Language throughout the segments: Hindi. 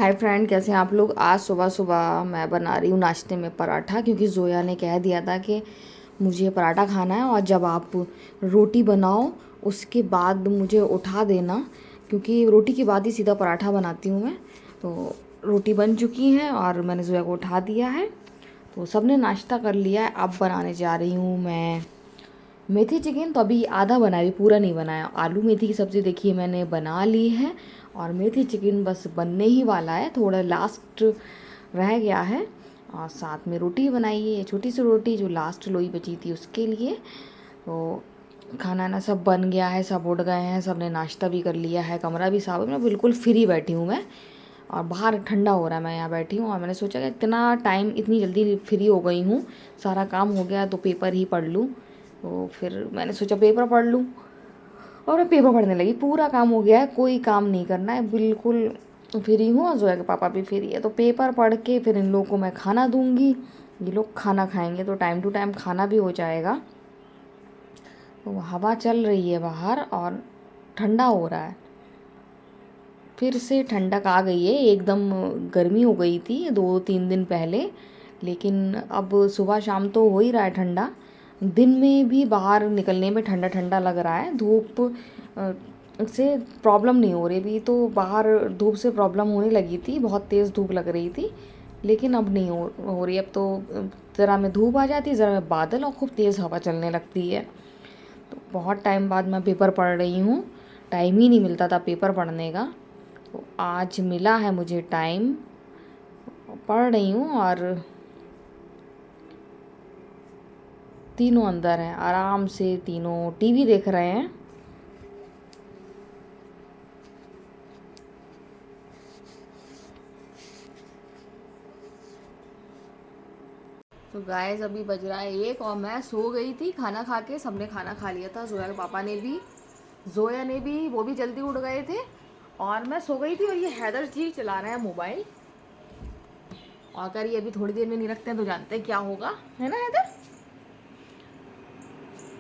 हाय फ्रेंड, कैसे हैं आप लोग। आज सुबह सुबह मैं बना रही हूँ नाश्ते में पराठा, क्योंकि जोया ने कह दिया था कि मुझे पराठा खाना है और जब आप रोटी बनाओ उसके बाद मुझे उठा देना, क्योंकि रोटी के बाद ही सीधा पराठा बनाती हूँ मैं। तो रोटी बन चुकी है और मैंने जोया को उठा दिया है, तो सबने नाश्ता कर लिया है। अब बनाने जा रही हूँ मैं मेथी चिकन। तो अभी आधा बना रही, पूरा नहीं बनाया। आलू मेथी की सब्ज़ी देखिए मैंने बना ली है और मेथी चिकन बस बनने ही वाला है, थोड़ा लास्ट रह गया है। और साथ में रोटी बनाई है, छोटी सी रोटी जो लास्ट लोई बची थी उसके लिए। तो खाना ना सब बन गया है, सब उठ गए हैं, सब ने नाश्ता भी कर लिया है, कमरा भी साफ है। मैं बिल्कुल फ्री बैठी हूँ मैं, और बाहर ठंडा हो रहा है, मैं यहाँ बैठी हूँ। और मैंने सोचा कि इतना टाइम, इतनी जल्दी फ्री हो गई हूँ, सारा काम हो गया तो पेपर ही पढ़ लूँ। तो फिर मैंने सोचा पेपर पढ़ लूँ और मैं पेपर पढ़ने लगी। पूरा काम हो गया है, कोई काम नहीं करना है, बिल्कुल फ्री हूँ। और जोया के पापा भी फ्री है, तो पेपर पढ़ के फिर इन लोगों को मैं खाना दूँगी। ये लोग खाना खाएंगे तो टाइम टू टाइम खाना भी हो जाएगा। तो हवा चल रही है बाहर और ठंडा हो रहा है, फिर से ठंडक आ गई है। एकदम गर्मी हो गई थी 2-3 दिन पहले, लेकिन अब सुबह शाम तो हो ही रहा है ठंडा। दिन में भी बाहर निकलने में ठंडा ठंडा लग रहा है। धूप से प्रॉब्लम नहीं हो रही। अभी तो बाहर धूप से प्रॉब्लम होने लगी थी, बहुत तेज़ धूप लग रही थी, लेकिन अब नहीं हो रही। अब तो ज़रा में धूप आ जाती है, ज़रा में बादल, और खूब तेज़ हवा चलने लगती है। तो बहुत टाइम बाद मैं पेपर पढ़ रही हूँ, टाइम ही नहीं मिलता था पेपर पढ़ने का। तो आज मिला है मुझे टाइम, पढ़ रही हूँ। और तीनों अंदर हैं, आराम से तीनों टीवी देख रहे हैं। तो गाइस अभी बज रहा है 1 और मैं सो गई थी खाना खा के। सबने खाना खा लिया था, जोया के पापा ने भी, जोया ने भी, वो भी जल्दी उठ गए थे और मैं सो गई थी। और ये हैदर जी चला रहे हैं मोबाइल, और अगर ये अभी थोड़ी देर में नहीं रखते हैं तो जानते हैं क्या होगा, है ना हैदर।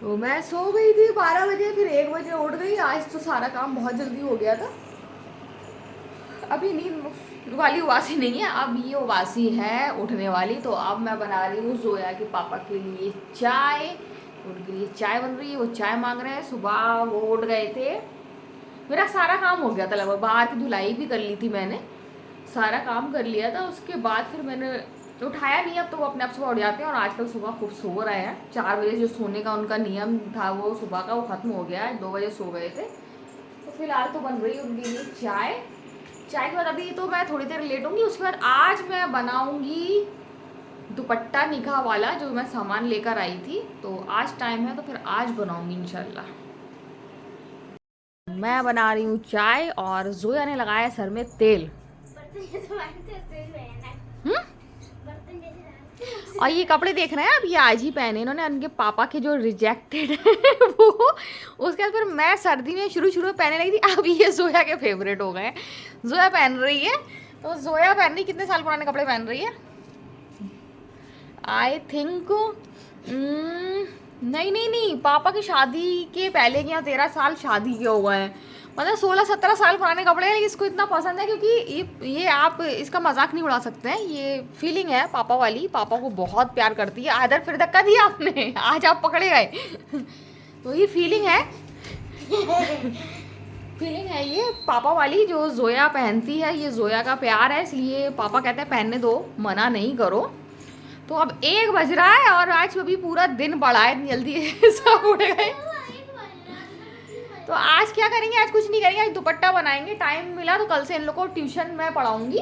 तो मैं सो गई थी 12 बजे, फिर 1 बजे उठ गई। आज तो सारा काम बहुत जल्दी हो गया था। अभी नींद वाली उबासी नहीं है, अब ये उबासी है उठने वाली। तो अब मैं बना रही हूँ जोया के पापा के लिए चाय। उनके लिए चाय बन रही है, वो चाय मांग रहे हैं। सुबह वो उठ गए थे, मेरा सारा काम हो गया था लगभग। बाहर की धुलाई भी कर ली थी मैंने, सारा काम कर लिया था। उसके बाद फिर मैंने उठाया नहीं, अब तो वो अपने आप सुबह उठ जाते हैं। और आजकल सुबह खूब सो रहे हैं। 4 बजे जो सोने का उनका नियम था वो सुबह का, वो ख़त्म हो गया है। 2 बजे सो गए थे। तो फिलहाल तो बन रही है उनके लिए चाय। चाय के बाद अभी तो मैं थोड़ी देर लेटूंगी। उसके बाद आज मैं बनाऊंगी दुपट्टा निकाह वाला, जो मैं सामान लेकर आई थी। तो आज टाइम है तो फिर आज बनाऊंगी इंशाल्लाह। मैं बना रही हूँ चाय और जोया ने लगाया सर में तेल। और ये कपड़े देख रहे हैं आप, ये आज ही पहने इन्होंने, उनके पापा के जो रिजेक्टेड है वो। उसके बाद फिर मैं सर्दी में शुरू में पहने लगी थी, अब ये जोया के फेवरेट हो गए। जोया पहन रही है, तो जोया पहन रही, कितने साल पुराने कपड़े पहन रही है। आई थिंक नहीं नहीं नहीं, पापा की शादी के पहले के, यहाँ 13 साल शादी के हो गए हैं। मतलब 16-17 साल पुराने कपड़े हैं, लेकिन इसको इतना पसंद है क्योंकि ये आप इसका मजाक नहीं उड़ा सकते हैं। ये फीलिंग है पापा वाली, पापा को बहुत प्यार करती है। आदर फिर धक्का दिया आपने, आज आप पकड़े गए। तो ये फीलिंग है, फीलिंग है ये पापा वाली, जो जोया पहनती है। ये जोया का प्यार है, इसलिए पापा कहते हैं पहनने दो, मना नहीं करो। तो अब 1 बज रहा है और आज अभी पूरा दिन बड़ा है, इतनी जल्दी सब उठ गए। तो आज क्या करेंगे, आज कुछ नहीं करेंगे, आज दुपट्टा बनाएंगे। टाइम मिला तो कल से इन लोग को ट्यूशन में पढ़ाऊंगी।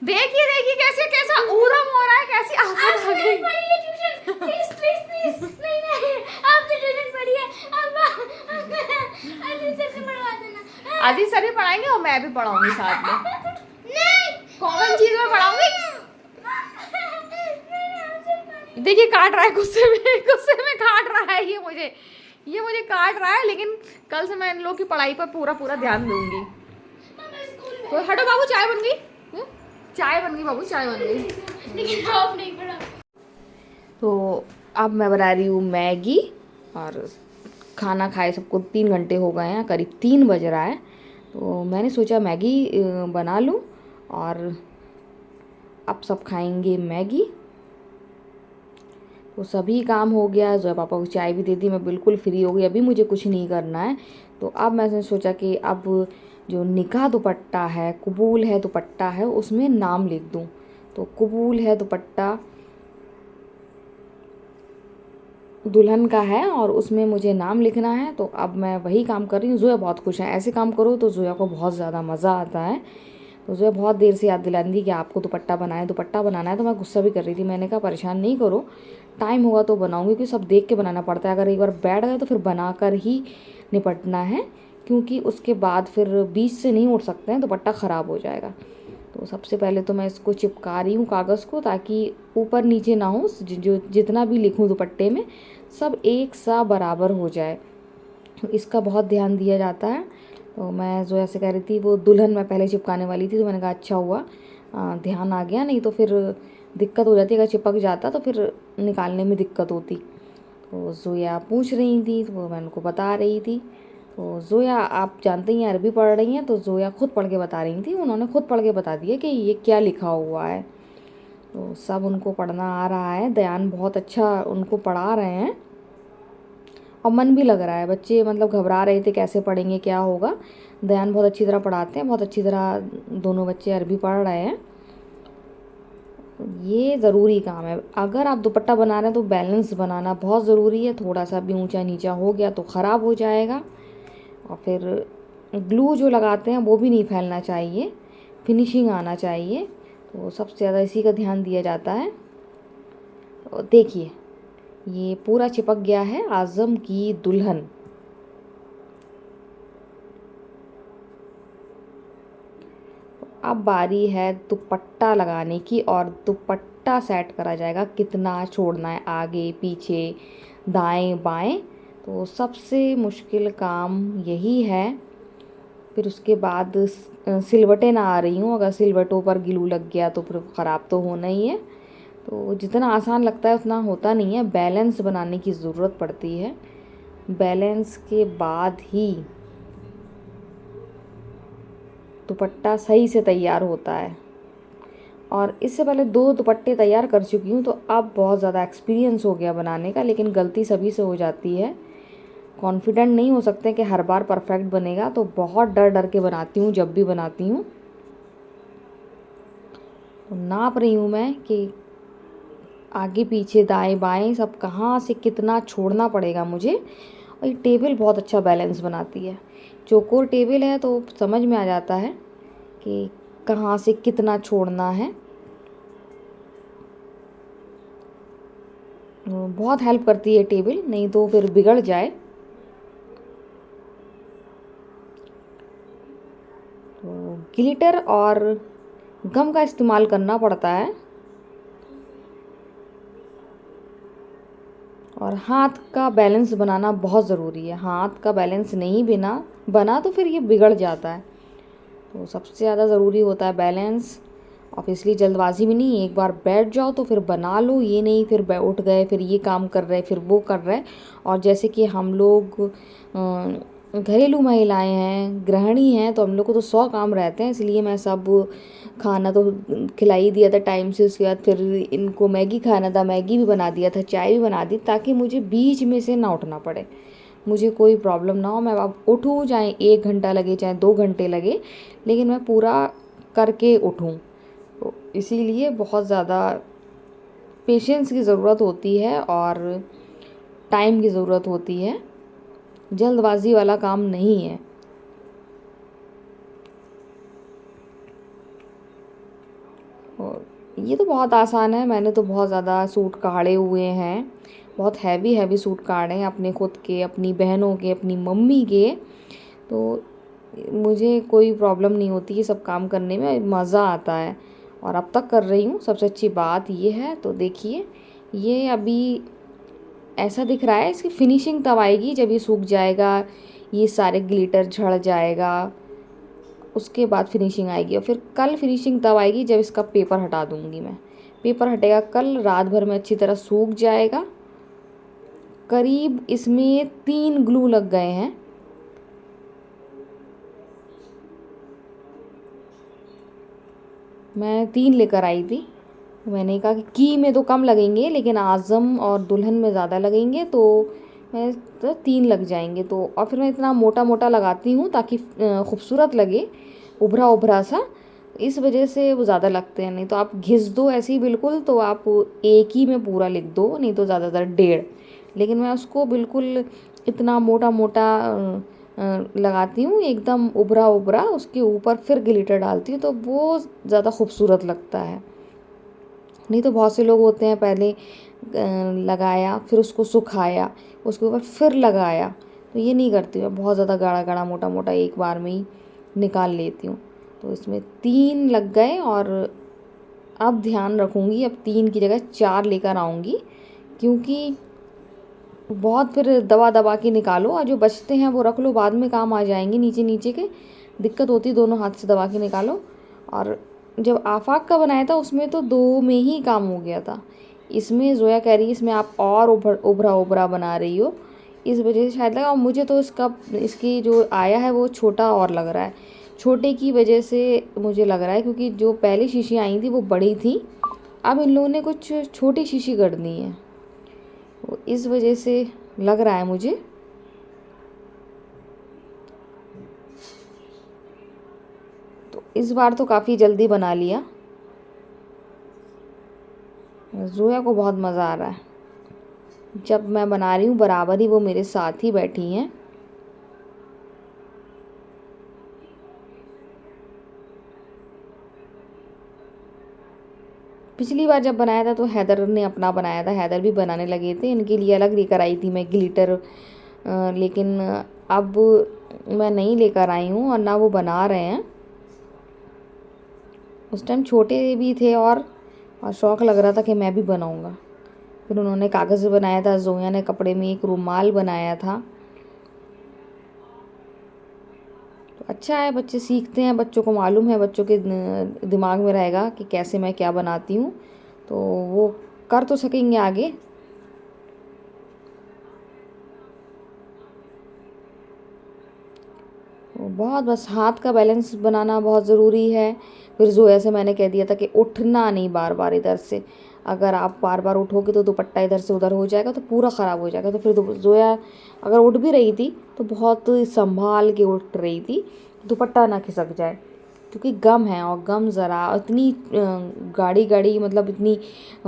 देखिए देखिए कैसे, कैसा ऊधम हो रहा है, कैसी आफत आ गई। अजीज सर भी पढ़ाएंगे और मैं भी पढ़ाऊंगी साथ में। कॉमन चीज में पढ़ाऊंगी। देखिए काट रहा है, गुस्से में काट रहा है ये मुझे काट रहा है। लेकिन कल से मैं इन लोगों की पढ़ाई पर पूरा ध्यान दूंगी। तो हटो बाबू, चाय बन गई, चाय बन गई बाबू, चाय बन गई। लेकिन आप नहीं पढ़ा। तो अब मैं बना रही हूँ मैगी और खाना खाए सबको 3 घंटे हो गए हैं, करीब 3 बज रहा है। तो मैंने सोचा मैगी बना लूँ और अब सब खाएंगे मैगी। तो सभी काम हो गया, जो पापा को चाय भी दे दी, मैं बिल्कुल फ्री हो गई, अभी मुझे कुछ नहीं करना है। तो अब मैंने सोचा कि अब जो निकाह दुपट्टा है, कबूल है दुपट्टा है, उसमें नाम लिख दूँ। तो कबूल है दुपट्टा दुल्हन का है और उसमें मुझे नाम लिखना है। तो अब मैं वही काम कर रही हूँ। जोया बहुत खुश है, ऐसे काम करो तो जोया को बहुत ज़्यादा मज़ा आता है। तो जोया बहुत देर से याद दिला दी कि आपको दुपट्टा बनाना है। तो मैं गुस्सा भी कर रही थी, मैंने कहा परेशान नहीं करो, टाइम होगा तो बनाऊँगी, क्योंकि सब देख के बनाना पड़ता है। अगर एक बार बैठ गए तो फिर बना कर ही निपटना है, क्योंकि उसके बाद फिर बीच से नहीं उठ सकते हैं, दुपट्टा ख़राब हो जाएगा। तो सबसे पहले तो मैं इसको चिपका रही हूँ कागज़ को, ताकि ऊपर नीचे ना हो, जो जितना भी लिखूँ दुपट्टे में सब एक सा बराबर हो जाए। तो इसका बहुत ध्यान दिया जाता है। तो मैं जोया से कह रही थी, वो दुल्हन मैं पहले चिपकाने वाली थी, तो मैंने कहा अच्छा हुआ ध्यान आ गया, नहीं तो फिर दिक्कत हो जाती, अगर चिपक जाता तो फिर निकालने में दिक्कत होती। तो जोया पूछ रही थी तो वो मैं उनको बता रही थी। तो जोया आप जानते ही हैं अरबी पढ़ रही हैं, तो जोया खुद पढ़ के बता रही थी, उन्होंने खुद पढ़ के बता दिया कि ये क्या लिखा हुआ है। तो सब उनको पढ़ना आ रहा है, दयान बहुत अच्छा उनको पढ़ा रहे हैं और मन भी लग रहा है। बच्चे मतलब घबरा रहे थे कैसे पढ़ेंगे क्या होगा, दयान बहुत अच्छी तरह पढ़ाते हैं, बहुत अच्छी तरह दोनों बच्चे अरबी पढ़ रहे हैं। ये ज़रूरी काम है, अगर आप दुपट्टा बना रहे हैं तो बैलेंस बनाना बहुत ज़रूरी है। थोड़ा सा भी ऊंचा नीचा हो गया तो ख़राब हो जाएगा। और फिर ग्लू जो लगाते हैं वो भी नहीं फैलना चाहिए, फिनिशिंग आना चाहिए। तो सबसे ज़्यादा इसी का ध्यान दिया जाता है। तो देखिए ये पूरा चिपक गया है, आज़म की दुल्हन। अब बारी है दुपट्टा लगाने की, और दुपट्टा सेट करा जाएगा, कितना छोड़ना है आगे पीछे दाएं बाएं। तो सबसे मुश्किल काम यही है। फिर उसके बाद सिलवटें ना आ रही हूँ, अगर सिलवटों पर ग्लू लग गया तो फिर ख़राब तो होना ही है। तो जितना आसान लगता है उतना होता नहीं है, बैलेंस बनाने की ज़रूरत पड़ती है। बैलेंस के बाद ही दुपट्टा सही से तैयार होता है। और इससे पहले 2 दुपट्टे तैयार कर चुकी हूँ, तो अब बहुत ज़्यादा एक्सपीरियंस हो गया बनाने का, लेकिन गलती सभी से हो जाती है। कॉन्फिडेंट नहीं हो सकते कि हर बार परफेक्ट बनेगा, तो बहुत डर डर के बनाती हूँ जब भी बनाती हूँ। तो नाप रही हूँ मैं कि आगे पीछे दाएं बाएं सब कहाँ से कितना छोड़ना पड़ेगा मुझे। और ये टेबल बहुत अच्छा बैलेंस बनाती है, चौकोर टेबल है, तो समझ में आ जाता है कि कहाँ से कितना छोड़ना है। बहुत हेल्प करती है टेबल, नहीं तो फिर बिगड़ जाए। तो ग्लिटर और गम का इस्तेमाल करना पड़ता है, और हाथ का बैलेंस बनाना बहुत ज़रूरी है। हाथ का बैलेंस नहीं बना तो फिर ये बिगड़ जाता है। तो सबसे ज़्यादा ज़रूरी होता है बैलेंस। ऑब्वियसली जल्दबाजी में नहीं, एक बार बैठ जाओ तो फिर बना लो, ये नहीं फिर उठ गए फिर ये काम कर रहे फिर वो कर रहे। और जैसे कि हम लोग घरेलू महिलाएं हैं, गृहिणी हैं, तो हम लोग को तो 100 काम रहते हैं, इसलिए मैं सब खाना तो खिला ही दिया था टाइम से। उसके बाद फिर इनको मैगी खाना था, मैगी भी बना दिया था, चाय भी बना दी, ताकि मुझे बीच में से ना उठना पड़े, मुझे कोई प्रॉब्लम ना हो। मैं अब उठूँ चाहे 1 घंटा लगे चाहे 2 घंटे लगे, लेकिन मैं पूरा करके उठूँ। तो इसीलिए बहुत ज़्यादा पेशेंस की ज़रूरत होती है और टाइम की ज़रूरत होती है, जल्दबाजी वाला काम नहीं है। और ये तो बहुत आसान है, मैंने तो बहुत ज़्यादा सूट काढ़े हुए हैं, बहुत हैवी हैवी सूट काढ़े हैं, अपने खुद के, अपनी बहनों के, अपनी मम्मी के। तो मुझे कोई प्रॉब्लम नहीं होती है, सब काम करने में मज़ा आता है, और अब तक कर रही हूँ। सबसे अच्छी बात ये है। तो देखिए ये अभी ऐसा दिख रहा है, इसकी फिनिशिंग तब आएगी जब ये सूख जाएगा, ये सारे ग्लिटर झड़ जाएगा, उसके बाद फिनिशिंग आएगी। और फिर कल फिनिशिंग तब आएगी जब इसका पेपर हटा दूँगी मैं। पेपर हटेगा कल, रात भर में अच्छी तरह सूख जाएगा, करीब इसमें 3 ग्लू लग गए हैं। मैं 3 लेकर आई थी। मैंने कहा कि में तो कम लगेंगे लेकिन आज़म और दुल्हन में ज़्यादा लगेंगे, तो मैं तो 3 लग जाएंगे। तो और फिर मैं इतना मोटा मोटा लगाती हूँ ताकि खूबसूरत लगे, उभरा उभरा सा, इस वजह से वो ज़्यादा लगते हैं। नहीं तो आप घिस दो ऐसे ही बिल्कुल, तो आप एक ही में पूरा लिख दो, नहीं तो ज़्यादातर 1.5। लेकिन मैं उसको बिल्कुल इतना मोटा मोटा लगाती हूँ, एकदम उभरा उभरा, उसके ऊपर फिर ग्लिटर डालती हूँ, तो वो ज़्यादा खूबसूरत लगता है। नहीं तो बहुत से लोग होते हैं पहले लगाया, फिर उसको सुखाया, उसके ऊपर फिर लगाया, तो ये नहीं करती हूँ। बहुत ज़्यादा गाढ़ा गाढ़ा मोटा मोटा एक बार में ही निकाल लेती हूँ। तो इसमें 3 लग गए, और अब ध्यान रखूँगी, अब 3 की जगह 4 लेकर आऊँगी, क्योंकि बहुत फिर दबा दबा के निकालो, और जो बचते हैं वो रख लो, बाद में काम आ जाएंगे। नीचे नीचे के दिक्कत होती, दोनों हाथ से दबा के निकालो। और जब आफाक का बनाया था उसमें तो 2 में ही काम हो गया था। इसमें जोया कह रही है इसमें आप और उभरा उभरा बना रही हो, इस वजह से शायद लगा। और मुझे तो इसकी जो आया है वो छोटा और लग रहा है, छोटे की वजह से मुझे लग रहा है, क्योंकि जो पहले शीशी आई थी वो बड़ी थी, अब इन लोगों ने कुछ छोटी शीशी कर दी है, तो इस वजह से लग रहा है मुझे। तो इस बार तो काफ़ी जल्दी बना लिया। जोया को बहुत मज़ा आ रहा है, जब मैं बना रही हूँ बराबर ही वो मेरे साथ ही बैठी हैं। पिछली बार जब बनाया था तो हैदर ने अपना बनाया था, हैदर भी बनाने लगे थे, इनके लिए अलग लेकर आई थी मैं ग्लिटर, लेकिन अब मैं नहीं लेकर आई हूँ और ना वो बना रहे हैं। उस टाइम छोटे भी थे और शौक़ लग रहा था कि मैं भी बनाऊँगा। फिर उन्होंने कागज़ से बनाया था, जोया ने कपड़े में एक रुमाल बनाया था। तो अच्छा है, बच्चे सीखते हैं, बच्चों को मालूम है, बच्चों के दिमाग में रहेगा कि कैसे मैं क्या बनाती हूँ, तो वो कर तो सकेंगे आगे। बहुत बस हाथ का बैलेंस बनाना बहुत ज़रूरी है। फिर जोया से मैंने कह दिया था कि उठना नहीं बार बार इधर से, अगर आप बार बार उठोगे तो दुपट्टा इधर से उधर हो जाएगा, तो पूरा ख़राब हो जाएगा। तो फिर जोया अगर उठ भी रही थी तो बहुत संभाल के उठ रही थी, दुपट्टा ना खिसक जाए, क्योंकि गम है, और गम ज़रा इतनी गाढ़ी गाढ़ी, मतलब इतनी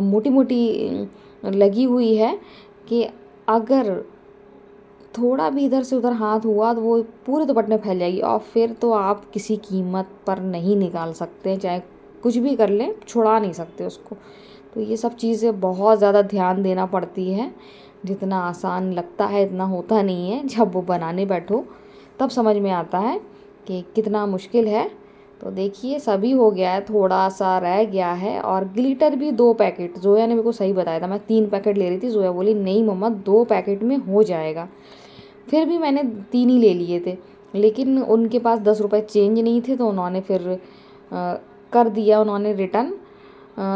मोटी मोटी लगी हुई है कि अगर थोड़ा भी इधर से उधर हाथ हुआ तो वो पूरे दुपट्टे में फैल जाएगी, और फिर तो आप किसी कीमत पर नहीं निकाल सकते, चाहे कुछ भी कर लें, छुड़ा नहीं सकते उसको। तो ये सब चीज़ें बहुत ज़्यादा ध्यान देना पड़ती है। जितना आसान लगता है इतना होता नहीं है, जब वो बनाने बैठो तब समझ में आता है कि कितना मुश्किल है। तो देखिए सभी हो गया है, थोड़ा सा रह गया है। और ग्लिटर भी 2 पैकेट, जोया ने मेरे को सही बताया था, मैं 3 पैकेट ले रही थी, जोया बोली नहीं मम्मा 2 पैकेट में हो जाएगा। फिर भी मैंने 3 ही ले लिए थे, लेकिन उनके पास 10 रुपये चेंज नहीं थे, तो उन्होंने फिर कर दिया उन्होंने रिटर्न,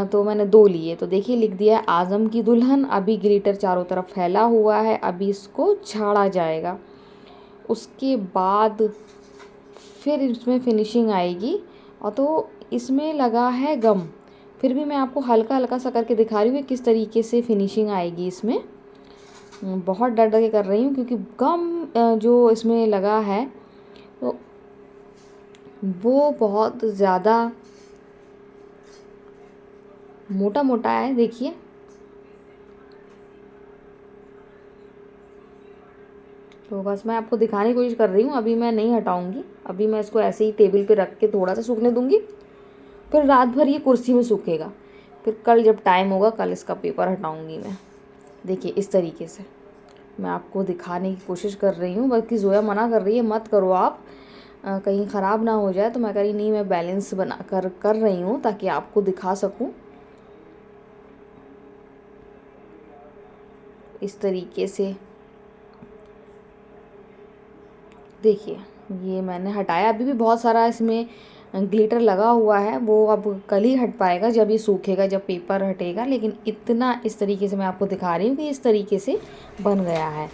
तो मैंने 2 लिए। तो देखिए लिख दिया है आज़म की दुल्हन। अभी ग्लिटर चारों तरफ फैला हुआ है, अभी इसको झाड़ा जाएगा, उसके बाद फिर इसमें फिनिशिंग आएगी। और तो इसमें लगा है गम, फिर भी मैं आपको हल्का हल्का सा करके दिखा रही हूँ किस तरीके से फिनिशिंग आएगी इसमें। बहुत डर डर के कर रही हूँ, क्योंकि गम जो इसमें लगा है तो वो बहुत ज़्यादा मोटा मोटा है, देखिए। तो बस मैं आपको दिखाने की कोशिश कर रही हूँ, अभी मैं नहीं हटाऊँगी, अभी मैं इसको ऐसे ही टेबल पे रख के थोड़ा सा सूखने दूँगी, फिर रात भर ये कुर्सी में सूखेगा, फिर कल जब टाइम होगा कल इसका पेपर हटाऊँगी मैं। देखिए इस तरीके से मैं आपको दिखाने की कोशिश कर रही हूँ, बल्कि जोया मना कर रही है मत करो आप, कहीं ख़राब ना हो जाए। तो मैं कह रही नहीं, मैं बैलेंस बना कर रही हूँ ताकि आपको दिखा सकूँ। इस तरीके से देखिए ये मैंने हटाया, अभी भी बहुत सारा इसमें ग्लिटर लगा हुआ है वो अब कल ही हट पाएगा जब ये सूखेगा, जब पेपर हटेगा। लेकिन इतना इस तरीके से मैं आपको दिखा रही हूँ कि इस तरीके से बन गया है।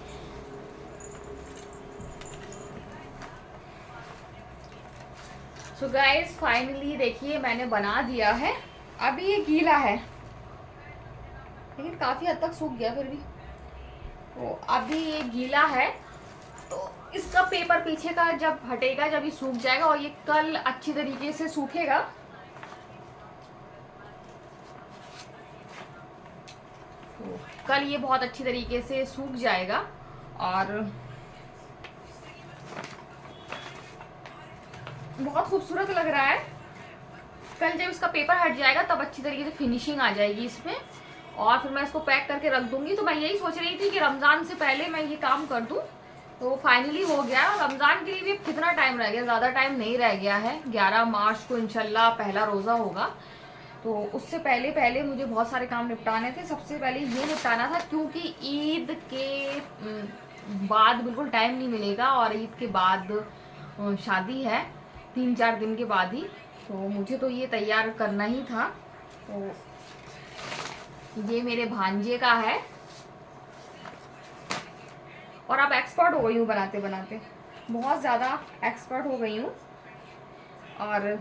सो गाइस फाइनली देखिए मैंने बना दिया है। अभी ये गीला है लेकिन काफ़ी हद तक सूख गया फिर भी। तो अभी ये गीला है, तो इसका पेपर पीछे का जब हटेगा, जब ये सूख जाएगा और ये कल अच्छी तरीके से सूखेगा, तो कल ये बहुत अच्छी तरीके से सूख जाएगा और बहुत खूबसूरत लग रहा है। कल जब इसका पेपर हट जाएगा तब अच्छी तरीके से फिनिशिंग आ जाएगी इसमें, और फिर मैं इसको पैक करके रख दूंगी। तो मैं यही सोच रही थी कि रमज़ान से पहले मैं ये काम कर दूं, तो फाइनली हो गया। रमज़ान के लिए भी कितना टाइम रह गया, ज़्यादा टाइम नहीं रह गया है। 11 मार्च को इंशाल्लाह पहला रोज़ा होगा, तो उससे पहले पहले मुझे बहुत सारे काम निपटाने थे। सबसे पहले ये निपटाना था क्योंकि ईद के बाद बिल्कुल टाइम नहीं मिलेगा, और ईद के बाद शादी है 3-4 दिन के बाद ही, तो मुझे तो ये तैयार करना ही था। तो ये मेरे भांजे का है, और अब एक्सपर्ट हो गई हूँ बनाते बनाते, बहुत ज़्यादा एक्सपर्ट हो गई हूँ, और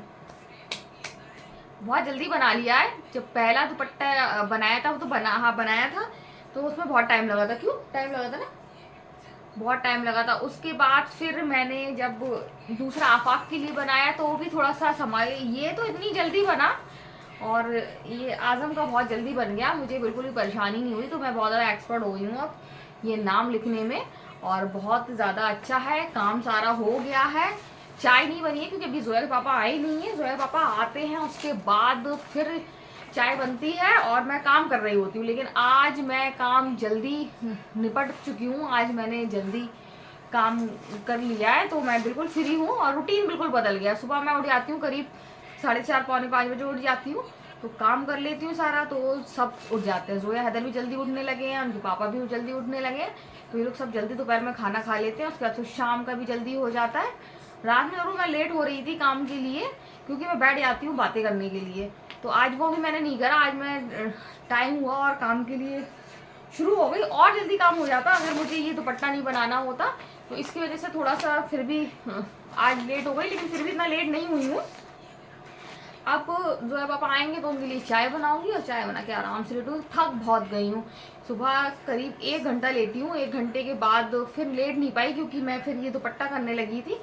बहुत जल्दी बना लिया है। जब पहला दुपट्टा बनाया था वो तो बनाया था तो उसमें बहुत टाइम लगा था। क्यों टाइम लगा था ना, बहुत टाइम लगा था। उसके बाद फिर मैंने जब दूसरा आफाक के लिए बनाया तो वो भी थोड़ा सा समय, ये तो इतनी जल्दी बना, और ये आज़म का बहुत जल्दी बन गया, मुझे बिल्कुल भी परेशानी नहीं हुई। तो मैं बहुत ज़्यादा एक्सपर्ट हो गई हूँ अब ये नाम लिखने में, और बहुत ज़्यादा अच्छा है, काम सारा हो गया है। चाय नहीं बनी है क्योंकि अभी जोया के पापा आए नहीं है, जोया के पापा आते हैं उसके बाद फिर चाय बनती है और मैं काम कर रही होती हूँ। लेकिन आज मैं काम जल्दी निपट चुकी हूँ, आज मैंने जल्दी काम कर लिया है, तो मैं बिल्कुल फ्री हूँ और रूटीन बिल्कुल बदल गया। सुबह मैं उठ जाती हूँ करीब 4:30 पौने 5 बजे उठ जाती हूँ, तो काम कर लेती हूँ सारा, तो सब उठ जाते हैं। जोया हैदर भी जल्दी उठने लगे हैं, उनके पापा भी जल्दी उठने लगे हैं, तो ये लोग सब जल्दी दोपहर में खाना खा लेते हैं। उसके बाद फिर शाम का भी जल्दी हो जाता है। रात में जरूर मैं लेट हो रही थी काम के लिए, क्योंकि मैं बैठ जाती हूँ बातें करने के लिए, तो आज वो भी मैंने नहीं करा। आज मैं टाइम हुआ और काम के लिए शुरू हो गई, और जल्दी काम हो जाता अगर मुझे ये दुपट्टा नहीं बनाना होता। तो इसकी वजह से थोड़ा सा फिर भी आज लेट हो गई, लेकिन फिर भी इतना लेट नहीं हुई हूँ। अब जो पापा आएंगे तो उनके लिए चाय बनाऊंगी, और चाय बना के आराम से लेटूँ। थक बहुत गई हूँ, सुबह करीब 1 घंटा लेटी हूँ, 1 घंटे के बाद फिर लेट नहीं पाई क्योंकि मैं फिर ये दुपट्टा करने लगी थी,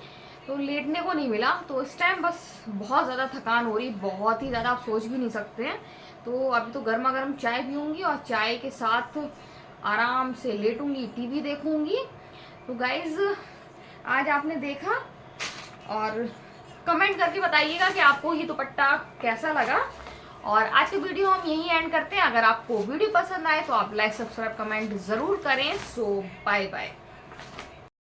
तो लेटने को नहीं मिला। तो इस टाइम बस बहुत ज़्यादा थकान हो रही, बहुत ही ज़्यादा, आप सोच भी नहीं सकते हैं। तो अभी तो गर्मा गर्म चाय पीऊँगी और चाय के साथ आराम से लेटूँगी, टीवी देखूँगी। तो गाइज़ आज आपने देखा, और कमेंट करके बताइएगा कि आपको ये दुपट्टा कैसा लगा। और आज का वीडियो हम यहीं एंड करते हैं। अगर आपको वीडियो पसंद आए तो आप लाइक, सब्सक्राइब, कमेंट ज़रूर करें। सो बाय बाय।